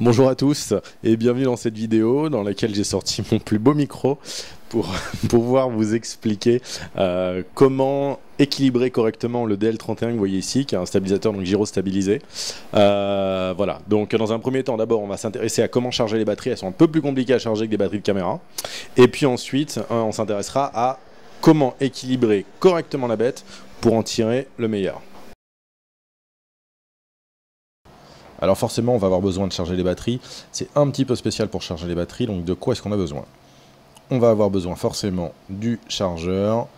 Bonjour à tous et bienvenue dans cette vidéo dans laquelle j'ai sorti mon plus beau micro pour pouvoir vous expliquer comment équilibrer correctement le DL31 que vous voyez ici, qui est un stabilisateur donc gyrostabilisé. Voilà, donc dans un premier temps, d'abord on va s'intéresser à comment charger les batteries. Elles sont un peu plus compliquées à charger que des batteries de caméra. Et puis ensuite, on s'intéressera à comment équilibrer correctement la bête pour en tirer le meilleur. Alors forcément, on va avoir besoin de charger les batteries. C'est un petit peu spécial pour charger les batteries, donc de quoi est-ce qu'on a besoin? On va avoir besoin forcément du chargeur,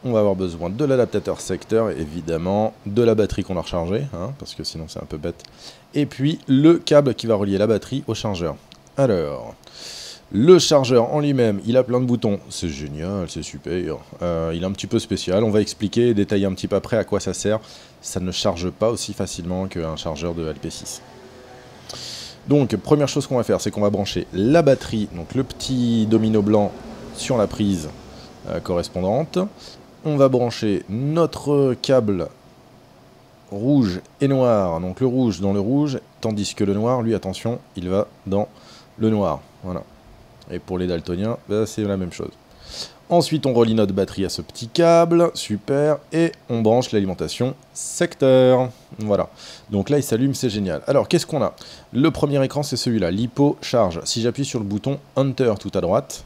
on va avoir besoin de l'adaptateur secteur, évidemment, de la batterie qu'on a rechargée, hein, parce que sinon c'est un peu bête, et puis le câble qui va relier la batterie au chargeur. Alors, le chargeur en lui-même, il a plein de boutons, c'est génial, c'est super, il est un petit peu spécial, on va expliquer et détailler un petit peu après à quoi ça sert. Ça ne charge pas aussi facilement qu'un chargeur de LP6. Donc, première chose qu'on va faire, c'est qu'on va brancher la batterie, donc le petit domino blanc sur la prise correspondante. On va brancher notre câble rouge et noir, donc le rouge dans le rouge, tandis que le noir, lui, attention, il va dans le noir. Voilà. Et pour les daltoniens, bah, c'est la même chose. Ensuite, on relie notre batterie à ce petit câble, super, et on branche l'alimentation secteur. Voilà, donc là il s'allume, c'est génial. Alors, qu'est-ce qu'on a? Le premier écran, c'est celui-là, l'hypo charge. Si j'appuie sur le bouton Enter tout à droite,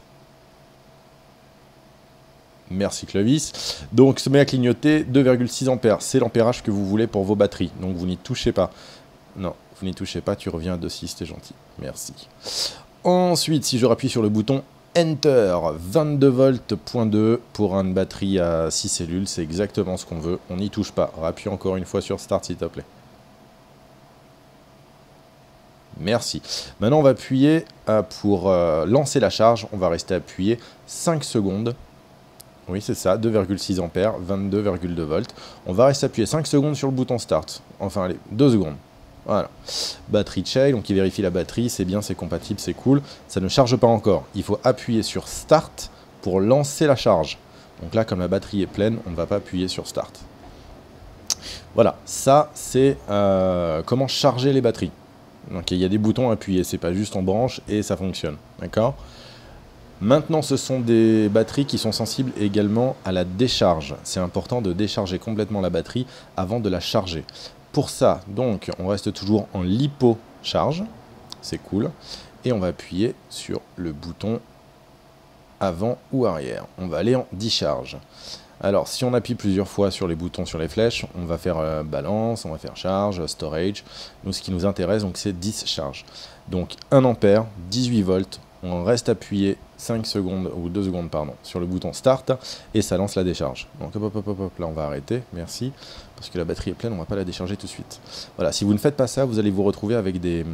merci Clovis, donc se met à clignoter 2,6 ampères. C'est l'ampérage que vous voulez pour vos batteries, donc vous n'y touchez pas. Non, vous n'y touchez pas, tu reviens à 2,6, t'es gentil, merci. Ensuite, si je rappuie sur le bouton Enter, 22 volts, point 2 pour une batterie à 6 cellules, c'est exactement ce qu'on veut, on n'y touche pas. Rappuie encore une fois sur Start s'il te plaît. Merci. Maintenant on va appuyer pour lancer la charge, on va rester appuyé 5 secondes. Oui c'est ça, 2,6 ampères, 22,2 volts. On va rester appuyé 5 secondes sur le bouton Start. Enfin allez, 2 secondes. Voilà, batterie check, donc il vérifie la batterie, c'est bien, c'est compatible, c'est cool. Ça ne charge pas encore, il faut appuyer sur Start pour lancer la charge. Donc là, comme la batterie est pleine, on ne va pas appuyer sur Start. Voilà, ça c'est comment charger les batteries. Donc il y a des boutons à appuyer, c'est pas juste on branche et ça fonctionne, d'accord? Maintenant, ce sont des batteries qui sont sensibles également à la décharge. C'est important de décharger complètement la batterie avant de la charger. Pour ça, donc, on reste toujours en lipo charge, c'est cool, et on va appuyer sur le bouton avant ou arrière. On va aller en discharge. Alors, si on appuie plusieurs fois sur les boutons, sur les flèches, on va faire balance, on va faire charge, storage. Nous, ce qui nous intéresse, donc, c'est discharge. Donc, 1 ampère, 18 volts, on reste appuyé 5 secondes, ou 2 secondes, pardon, sur le bouton Start, et ça lance la décharge. Donc, hop, hop, hop, hop, là, on va arrêter, merci, parce que la batterie est pleine, on ne va pas la décharger tout de suite. Voilà, si vous ne faites pas ça, vous allez vous retrouver avec des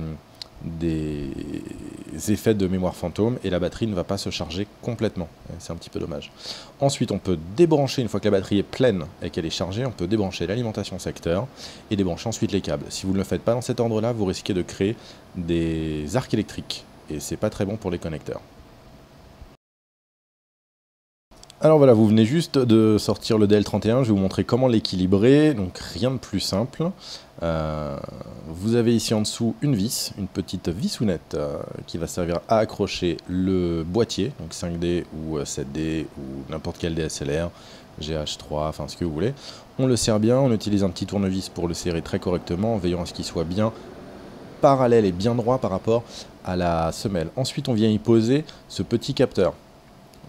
effets de mémoire fantôme, et la batterie ne va pas se charger complètement. C'est un petit peu dommage. Ensuite, on peut débrancher, une fois que la batterie est pleine et qu'elle est chargée, on peut débrancher l'alimentation secteur, et débrancher ensuite les câbles. Si vous ne le faites pas dans cet ordre-là, vous risquez de créer des arcs électriques, et c'est pas très bon pour les connecteurs. Alors voilà, vous venez juste de sortir le DL31, je vais vous montrer comment l'équilibrer, donc rien de plus simple. Vous avez ici en dessous une vis, une petite vissounette qui va servir à accrocher le boîtier, donc 5D ou 7D ou n'importe quel DSLR, GH3, enfin ce que vous voulez. On le serre bien, on utilise un petit tournevis pour le serrer très correctement en veillant à ce qu'il soit bien parallèle et bien droit par rapport à la semelle. Ensuite, on vient y poser ce petit capteur.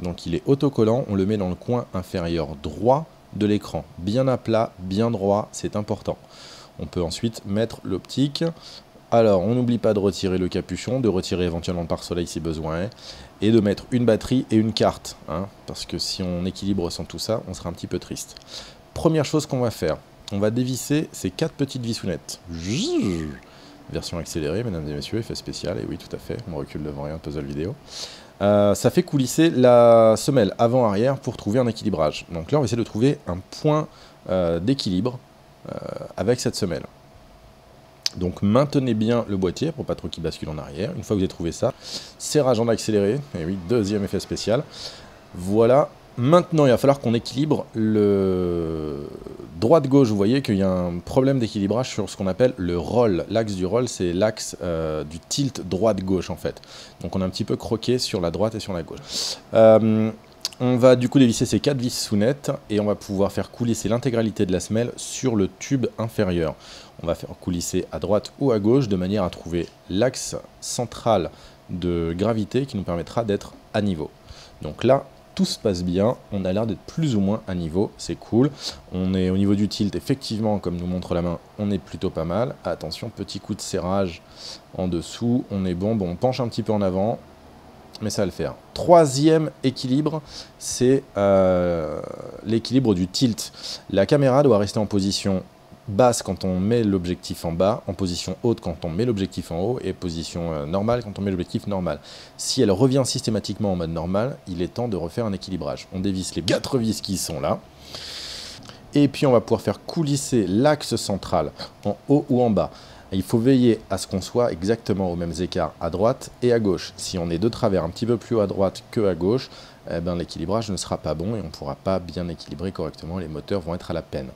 Donc il est autocollant, on le met dans le coin inférieur droit de l'écran. Bien à plat, bien droit, c'est important. On peut ensuite mettre l'optique. Alors, on n'oublie pas de retirer le capuchon, de retirer éventuellement le pare-soleil si besoin est, et de mettre une batterie et une carte, hein, parce que si on équilibre sans tout ça, on sera un petit peu triste. Première chose qu'on va faire, on va dévisser ces 4 petites vissounettes. Version accélérée, mesdames et messieurs, effet spécial, et oui, tout à fait, on recule devant rien, puzzle vidéo. Ça fait coulisser la semelle avant-arrière pour trouver un équilibrage. Donc là, on va essayer de trouver un point d'équilibre avec cette semelle. Donc maintenez bien le boîtier pour pas trop qu'il bascule en arrière. Une fois que vous avez trouvé ça, serrage en accéléré, et oui, deuxième effet spécial. Voilà, Maintenant, il va falloir qu'on équilibre le droite-gauche. Vous voyez qu'il y a un problème d'équilibrage sur ce qu'on appelle le roll. L'axe du roll, c'est l'axe du tilt droite-gauche, en fait. Donc on a un petit peu croqué sur la droite et sur la gauche. On va du coup dévisser ces 4 vis sous net et on va pouvoir faire coulisser l'intégralité de la semelle sur le tube inférieur. On va faire coulisser à droite ou à gauche de manière à trouver l'axe central de gravité qui nous permettra d'être à niveau. Donc là, tout se passe bien, on a l'air d'être plus ou moins à niveau, c'est cool. On est au niveau du tilt, effectivement, comme nous montre la main, on est plutôt pas mal. Attention, petit coup de serrage en dessous, on est bon. Bon, on penche un petit peu en avant, mais ça va le faire. Troisième équilibre, c'est l'équilibre du tilt. La caméra doit rester en position basse quand on met l'objectif en bas, en position haute quand on met l'objectif en haut, et position normale quand on met l'objectif normal. Si elle revient systématiquement en mode normal, il est temps de refaire un équilibrage. On dévisse les 4 vis qui sont là, et puis on va pouvoir faire coulisser l'axe central en haut ou en bas. Il faut veiller à ce qu'on soit exactement aux mêmes écarts à droite et à gauche. Si on est de travers un petit peu plus haut à droite que à gauche, eh ben, l'équilibrage ne sera pas bon et on ne pourra pas bien équilibrer correctement, les moteurs vont être à la peine.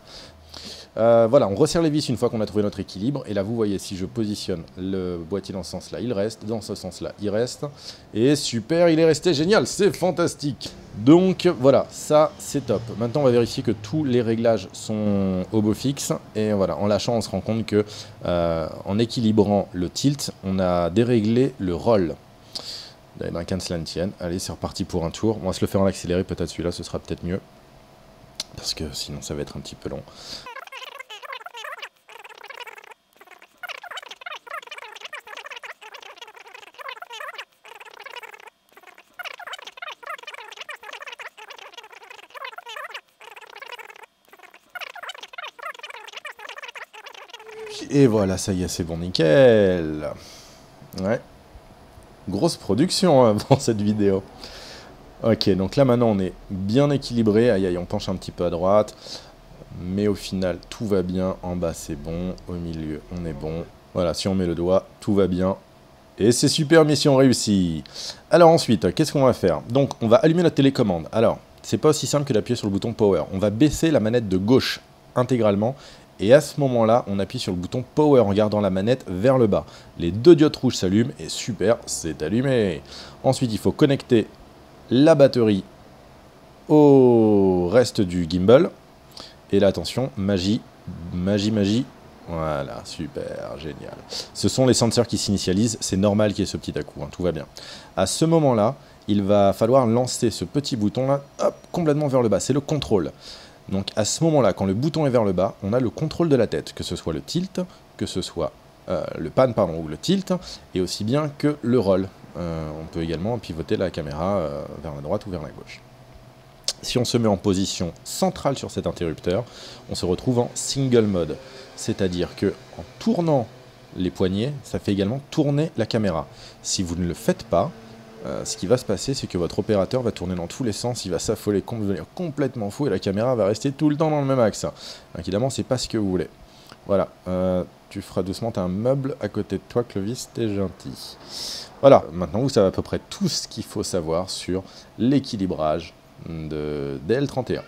Voilà, on resserre les vis une fois qu'on a trouvé notre équilibre. Et là, vous voyez, si je positionne le boîtier dans ce sens-là, il reste. Dans ce sens-là, il reste. Et super, il est resté génial, c'est fantastique. Donc voilà, ça c'est top. Maintenant, on va vérifier que tous les réglages sont au beau fixe. Et voilà, en lâchant, on se rend compte que en équilibrant le tilt, on a déréglé le roll. D'un cancel and tienne. Allez, c'est reparti pour un tour. On va se le faire en accéléré, peut-être celui-là, ce sera peut-être mieux. Parce que sinon, ça va être un petit peu long. Et voilà, ça y est, c'est bon, nickel. Ouais. Grosse production pour cette vidéo. Ok, donc là maintenant on est bien équilibré. Aïe aïe, on penche un petit peu à droite. Mais au final, tout va bien. En bas, c'est bon. Au milieu, on est bon. Voilà, si on met le doigt, tout va bien. Et c'est super, mission réussie. Alors ensuite, qu'est-ce qu'on va faire? Donc, on va allumer notre télécommande. Alors, c'est pas aussi simple que d'appuyer sur le bouton Power. On va baisser la manette de gauche intégralement. Et à ce moment-là, on appuie sur le bouton Power en gardant la manette vers le bas. Les 2 diodes rouges s'allument et super, c'est allumé. Ensuite, il faut connecter la batterie au reste du gimbal. Et là, attention, magie, magie, magie. Voilà, super, génial. Ce sont les sensors qui s'initialisent, c'est normal qu'il y ait ce petit à-coup, hein, tout va bien. À ce moment-là, il va falloir lancer ce petit bouton-là, hop, complètement vers le bas, c'est le contrôle. Donc à ce moment-là, quand le bouton est vers le bas, on a le contrôle de la tête, que ce soit le tilt, que ce soit le pan, pardon, ou le tilt, et aussi bien que le roll. On peut également pivoter la caméra vers la droite ou vers la gauche. Si on se met en position centrale sur cet interrupteur, on se retrouve en single mode. C'est-à-dire que en tournant les poignets, ça fait également tourner la caméra. Si vous ne le faites pas, ce qui va se passer, c'est que votre opérateur va tourner dans tous les sens, il va s'affoler, devenir complètement fou et la caméra va rester tout le temps dans le même axe. Évidemment, c'est pas ce que vous voulez. Voilà, tu feras doucement, t'as un meuble à côté de toi, Clovis, t'es gentil. Voilà, maintenant vous savez à peu près tout ce qu'il faut savoir sur l'équilibrage de DL31.